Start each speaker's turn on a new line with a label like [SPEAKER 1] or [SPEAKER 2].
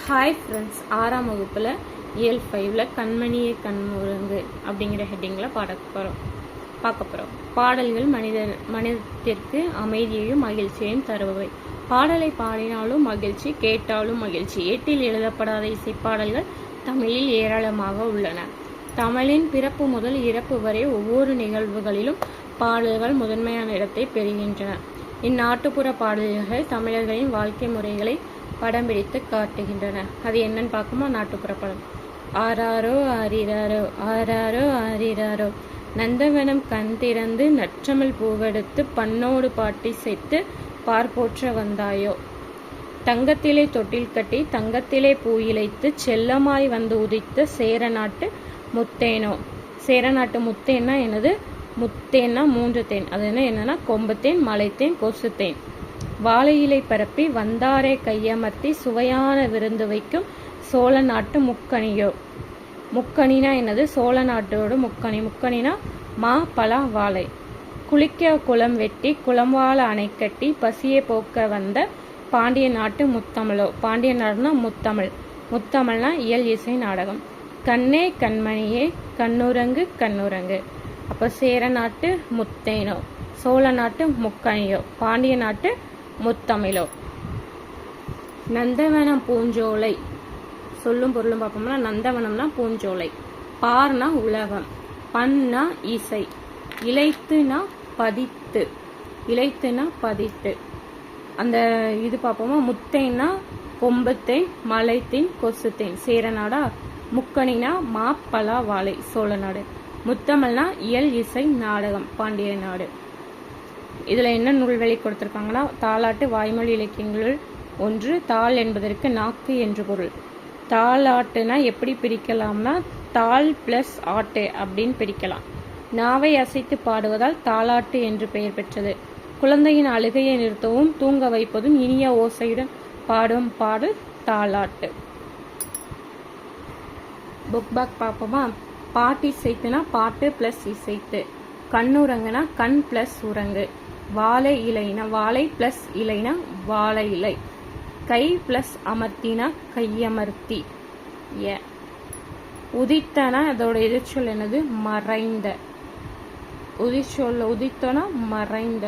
[SPEAKER 1] Hi friends, 6ஆம் வகுப்பில் இயல் 5ல் கண்மணியே கண்ணுறங்கு அப்படிங்கிற ஹெட்டிங்கில் பார்க்க போகிறோம். பாடல்கள் மனிதத்திற்கு அமைதியையும் மகிழ்ச்சியையும் தருபவை. பாடலை பாடினாலும் மகிழ்ச்சி, கேட்டாலும் மகிழ்ச்சி. ஏட்டில் எழுதப்படாத இசைப்பாடல்கள் தமிழில் ஏராளமாக உள்ளன. தமிழின் பிறப்பு முதல் இறப்பு வரை ஒவ்வொரு நிகழ்வுகளிலும் பாடல்கள் முதன்மையான இடத்தை பெறுகின்றன. இந்நாட்டுப்புற பாடல்கள் தமிழர்களின் வாழ்க்கை முறைகளை படம் பிடித்து காட்டுகின்றன. அது என்னன்னு பார்க்குமா? நாட்டுப்புற படம். ஆராரோ ஆரிராரோ ஆராரோ ஆரிராரோ, நந்தவனம் கண் திறந்து நற்றமிழ் பூவெடுத்து பண்ணோடு பாட்டி சேர்த்து பார்ப்போற்ற வந்தாயோ, தங்கத்திலே தொட்டில் கட்டி தங்கத்திலே பூ இழைத்து செல்லமாய் வந்து உதித்த சேரநாட்டு முத்தேனோ. சேரநாட்டு முத்தேன்னா என்னது? முத்தேன்னா 3 தேன். அது என்னன்னா கொம்புத்தேன், மலைத்தேன், கொசுத்தேன். வாழை இலை பரப்பி வந்தாரே கையமர்த்தி சுவையான விருந்து வைக்கும் சோழ நாட்டு முக்கணியோ. முக்கணினா என்னது? சோழ நாட்டோட முக்கணி. முக்கணினா மா, பலா, வாழை. குளிக்க குளம் வெட்டி குளம்வாழ அணை கட்டி பசியை போக்க வந்த பாண்டிய நாட்டு முத்தமிழோ. பாண்டிய நாடுனா முத்தமிழ். முத்தமிழ்னா இயல் இசை நாடகம். கண்ணே கண்மணியே கண்ணுறங்கு கண்ணுறங்கு. அப்போ சேர நாட்டு முத்தேனோ, சோழ நாட்டு முக்கணியோ, பாண்டிய நாட்டு முத்தமிழோ. நந்தவனம் பூஞ்சோலை. சொல்லும் பொருளும் பார்ப்போம்னா, நந்தவனம்னா பூஞ்சோலை, பார்னா உலகம், பன்னா இசை, இளைத்துனா பதித்து, இளைத்துனா பதித்து. அந்த இது பார்ப்போமா? முத்தேன்னா கொம்புத்தேன், மலைத்தேன், கொசுத்தேன். சேரநாடா. முக்கணினா மா, பலா, வாழை, சோழ நாடு. முத்தமிழ்னா இயல் இசை நாடகம், பாண்டிய நாடு. இதுல என்ன நூல்வெளி கொடுத்திருக்காங்கன்னா, தாலாட்டு வாய்மொழி இலக்கியங்களுள் ஒன்று. தாள் என்பதற்கு நாக்கு என்று பொருள். தாலாட்டுனா எப்படி பிரிக்கலாம்னா, தாள் பிளஸ் ஆட்டு அப்படின்னு பிரிக்கலாம். நாவை அசைத்து பாடுவதால் தாலாட்டு என்று பெயர் பெற்றது. குழந்தையின் அழுகையை நிறுத்தவும் தூங்க வைப்பதும் இனிய ஓசையுடன் பாடும் பாடல் தாலாட்டு. புக் பேக் பார்ப்போமா? பாட்டு இசைத்துனா பாட்டு பிளஸ் இசைத்து. கண்ணுறங்குனா கண் பிளஸ் உறங்கு. வாழை இலைனா வாழை பிளஸ் இலைனா வாழை இலை. கை பிளஸ் அமர்த்தினா கையமர்த்தி. உதித்தனா அதோட எதிர்ச்சொல் என்னது? மறைந்த. உதித்தோனா மறைந்த.